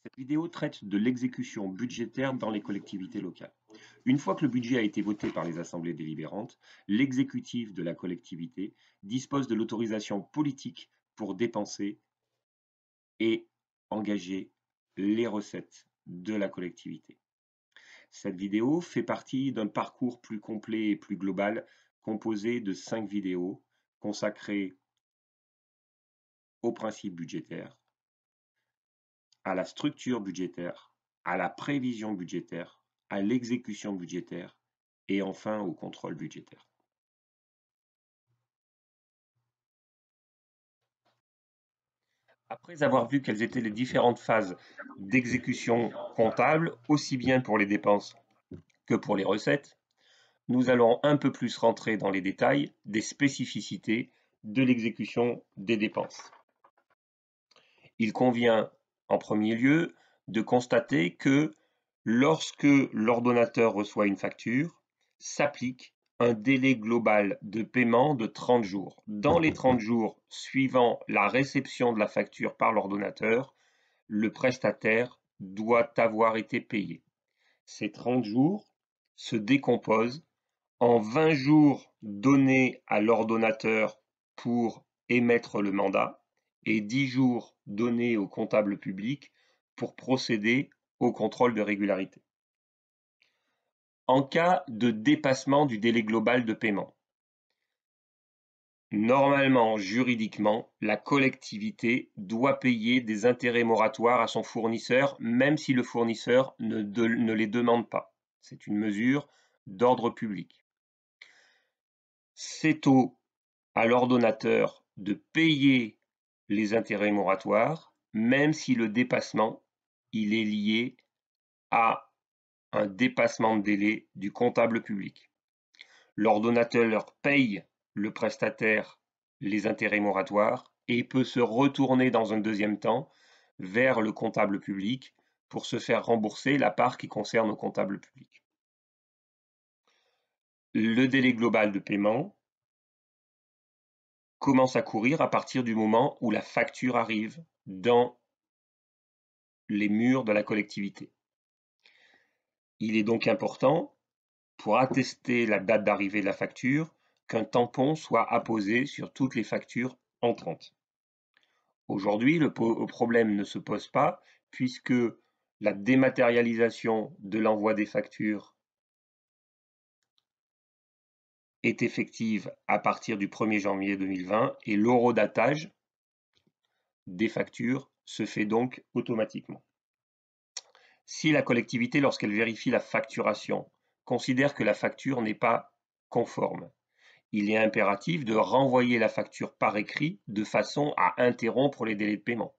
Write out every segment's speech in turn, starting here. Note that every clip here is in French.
Cette vidéo traite de l'exécution budgétaire dans les collectivités locales. Une fois que le budget a été voté par les assemblées délibérantes, l'exécutif de la collectivité dispose de l'autorisation politique pour dépenser et engager les recettes de la collectivité. Cette vidéo fait partie d'un parcours plus complet et plus global composé de 5 vidéos consacrées aux principes budgétaires, à la structure budgétaire, à la prévision budgétaire, à l'exécution budgétaire et enfin au contrôle budgétaire. Après avoir vu quelles étaient les différentes phases d'exécution comptable, aussi bien pour les dépenses que pour les recettes, nous allons un peu plus rentrer dans les détails des spécificités de l'exécution des dépenses. Il convient en premier lieu de constater que lorsque l'ordonnateur reçoit une facture, s'applique un délai global de paiement de 30 jours. Dans les 30 jours suivant la réception de la facture par l'ordonnateur, le prestataire doit avoir été payé. Ces 30 jours se décomposent en 20 jours donnés à l'ordonnateur pour émettre le mandat et 10 jours donnés au comptable public pour procéder au contrôle de régularité. En cas de dépassement du délai global de paiement, normalement, juridiquement, la collectivité doit payer des intérêts moratoires à son fournisseur, même si le fournisseur ne les demande pas. C'est une mesure d'ordre public. C'est à l'ordonnateur de payer les intérêts moratoires, même si le dépassement, il est lié à un dépassement de délai du comptable public. L'ordonnateur paye le prestataire les intérêts moratoires et peut se retourner dans un deuxième temps vers le comptable public pour se faire rembourser la part qui concerne au comptable public. Le délai global de paiement commence à courir à partir du moment où la facture arrive dans les murs de la collectivité. Il est donc important, pour attester la date d'arrivée de la facture, qu'un tampon soit apposé sur toutes les factures entrantes. Aujourd'hui, le problème ne se pose pas puisque la dématérialisation de l'envoi des factures est effective à partir du 1er janvier 2020 et l'horodatage des factures se fait donc automatiquement. Si la collectivité, lorsqu'elle vérifie la facturation, considère que la facture n'est pas conforme, il est impératif de renvoyer la facture par écrit de façon à interrompre les délais de paiement.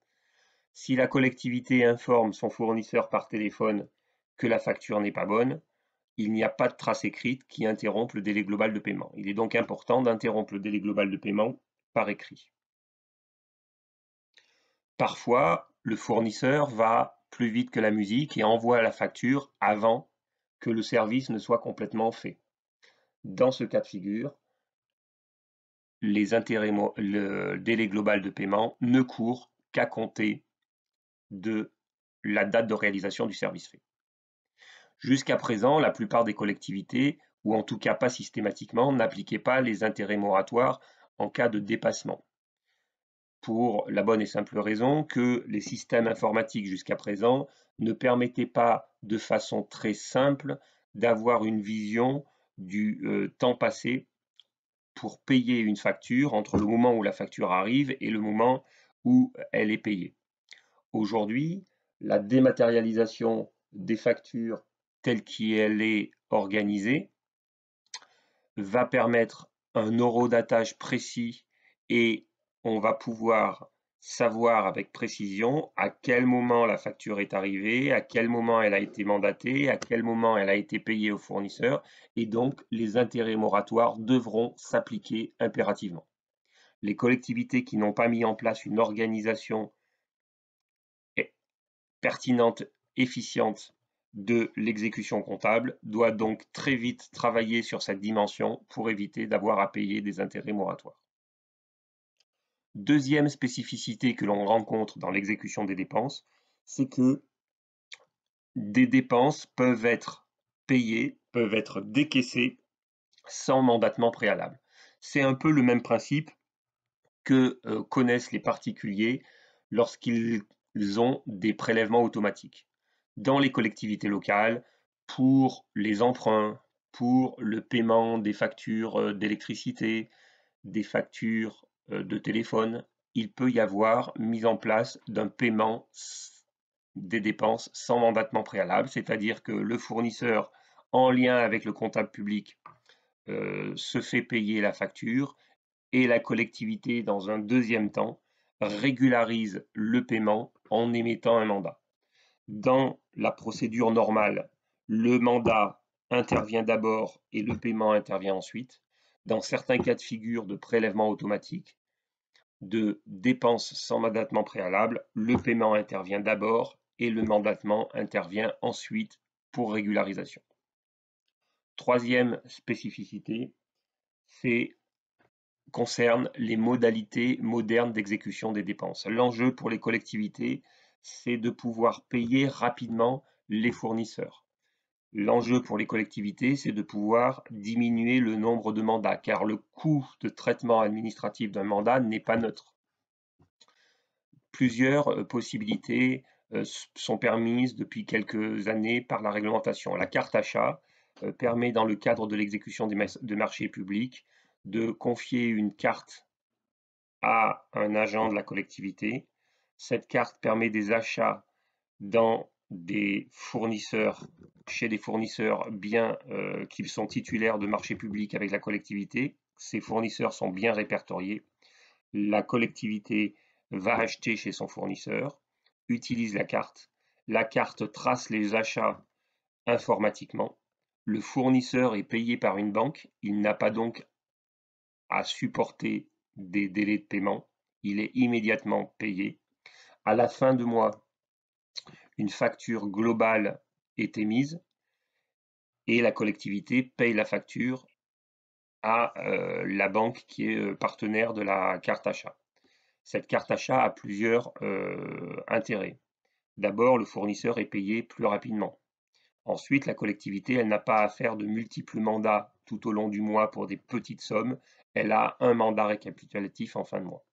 Si la collectivité informe son fournisseur par téléphone que la facture n'est pas bonne, il n'y a pas de trace écrite qui interrompt le délai global de paiement. Il est donc important d'interrompre le délai global de paiement par écrit. Parfois, le fournisseur va plus vite que la musique et envoie la facture avant que le service ne soit complètement fait. Dans ce cas de figure, le délai global de paiement ne court qu'à compter de la date de réalisation du service fait. Jusqu'à présent, la plupart des collectivités, ou en tout cas pas systématiquement, n'appliquaient pas les intérêts moratoires en cas de dépassement. Pour la bonne et simple raison que les systèmes informatiques jusqu'à présent ne permettaient pas de façon très simple d'avoir une vision du temps passé pour payer une facture entre le moment où la facture arrive et le moment où elle est payée. Aujourd'hui, la dématérialisation des factures telle qu'elle est organisée va permettre un horodatage précis et on va pouvoir savoir avec précision à quel moment la facture est arrivée, à quel moment elle a été mandatée, à quel moment elle a été payée au fournisseur et donc les intérêts moratoires devront s'appliquer impérativement. Les collectivités qui n'ont pas mis en place une organisation pertinente, efficiente de l'exécution comptable doivent donc très vite travailler sur cette dimension pour éviter d'avoir à payer des intérêts moratoires. Deuxième spécificité que l'on rencontre dans l'exécution des dépenses, c'est que des dépenses peuvent être payées, peuvent être décaissées sans mandatement préalable. C'est un peu le même principe que connaissent les particuliers lorsqu'ils ont des prélèvements automatiques. Dans les collectivités locales, pour les emprunts, pour le paiement des factures d'électricité, des factures de téléphone, il peut y avoir mise en place d'un paiement des dépenses sans mandatement préalable, c'est-à-dire que le fournisseur, en lien avec le comptable public, se fait payer la facture et la collectivité, dans un deuxième temps, régularise le paiement en émettant un mandat. Dans la procédure normale, le mandat intervient d'abord et le paiement intervient ensuite. Dans certains cas de figure de prélèvement automatique, de dépenses sans mandatement préalable, le paiement intervient d'abord et le mandatement intervient ensuite pour régularisation. Troisième spécificité, c'est concerne les modalités modernes d'exécution des dépenses. L'enjeu pour les collectivités, c'est de pouvoir payer rapidement les fournisseurs. L'enjeu pour les collectivités, c'est de pouvoir diminuer le nombre de mandats, car le coût de traitement administratif d'un mandat n'est pas neutre. Plusieurs possibilités sont permises depuis quelques années par la réglementation. La carte achat permet, dans le cadre de l'exécution des marchés publics, de confier une carte à un agent de la collectivité. Cette carte permet des achats dans des fournisseurs, chez des fournisseurs bien qu'ils sont titulaires de marchés publics avec la collectivité. Ces fournisseurs sont bien répertoriés. La collectivité va acheter chez son fournisseur, utilise la carte. La carte trace les achats informatiquement. Le fournisseur est payé par une banque. Il n'a pas donc à supporter des délais de paiement. Il est immédiatement payé. À la fin du mois, une facture globale est émise et la collectivité paye la facture à la banque qui est partenaire de la carte achat. Cette carte achat a plusieurs intérêts. D'abord, le fournisseur est payé plus rapidement. Ensuite, la collectivité, elle n'a pas à faire de multiples mandats tout au long du mois pour des petites sommes. Elle a un mandat récapitulatif en fin de mois.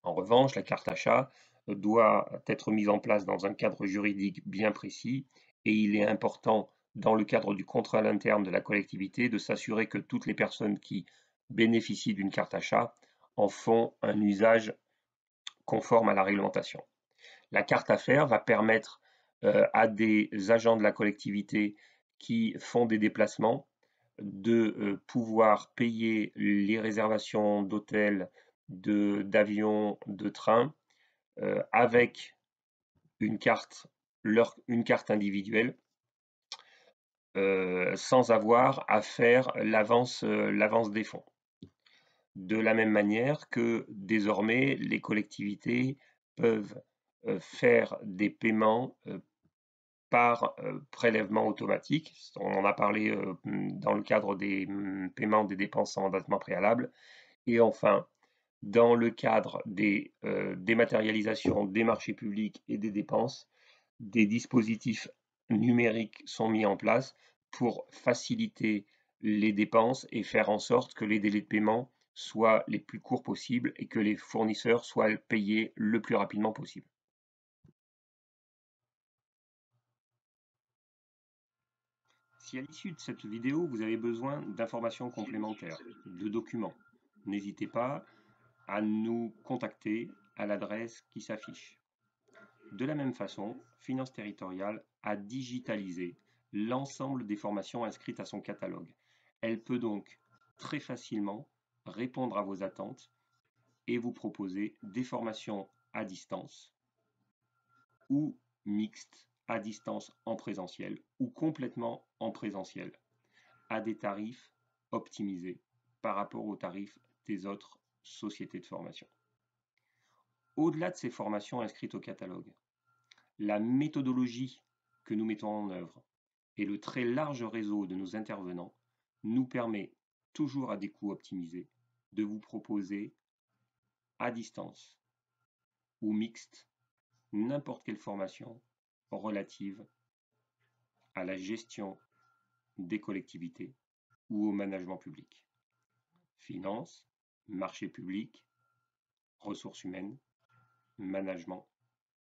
En revanche, la carte achat doit être mise en place dans un cadre juridique bien précis et il est important, dans le cadre du contrôle interne de la collectivité, de s'assurer que toutes les personnes qui bénéficient d'une carte achat en font un usage conforme à la réglementation. La carte affaires va permettre à des agents de la collectivité qui font des déplacements de pouvoir payer les réservations d'hôtels, d'avions, de trains avec une carte, une carte individuelle sans avoir à faire l'avance des fonds. De la même manière que désormais les collectivités peuvent faire des paiements par prélèvement automatique. On en a parlé dans le cadre des paiements des dépenses sans mandatement préalable. Et enfin, dans le cadre des dématérialisations des marchés publics et des dépenses, des dispositifs numériques sont mis en place pour faciliter les dépenses et faire en sorte que les délais de paiement soient les plus courts possibles et que les fournisseurs soient payés le plus rapidement possible. Si à l'issue de cette vidéo, vous avez besoin d'informations complémentaires, de documents, n'hésitez pas à nous contacter à l'adresse qui s'affiche. De la même façon, Finance Territoriale a digitalisé l'ensemble des formations inscrites à son catalogue. Elle peut donc très facilement répondre à vos attentes et vous proposer des formations à distance ou mixtes, à distance en présentiel ou complètement en présentiel, à des tarifs optimisés par rapport aux tarifs des autres sociétés de formation. Au-delà de ces formations inscrites au catalogue, la méthodologie que nous mettons en œuvre et le très large réseau de nos intervenants nous permet, toujours à des coûts optimisés, de vous proposer à distance ou mixte n'importe quelle formation relative à la gestion des collectivités ou au management public. Finance, marché public, ressources humaines, management,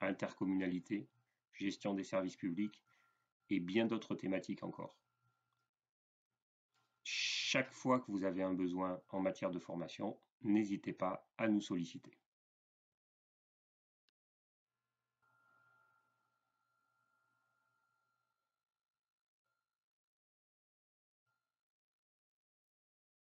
intercommunalité, gestion des services publics et bien d'autres thématiques encore. Chaque fois que vous avez un besoin en matière de formation, n'hésitez pas à nous solliciter.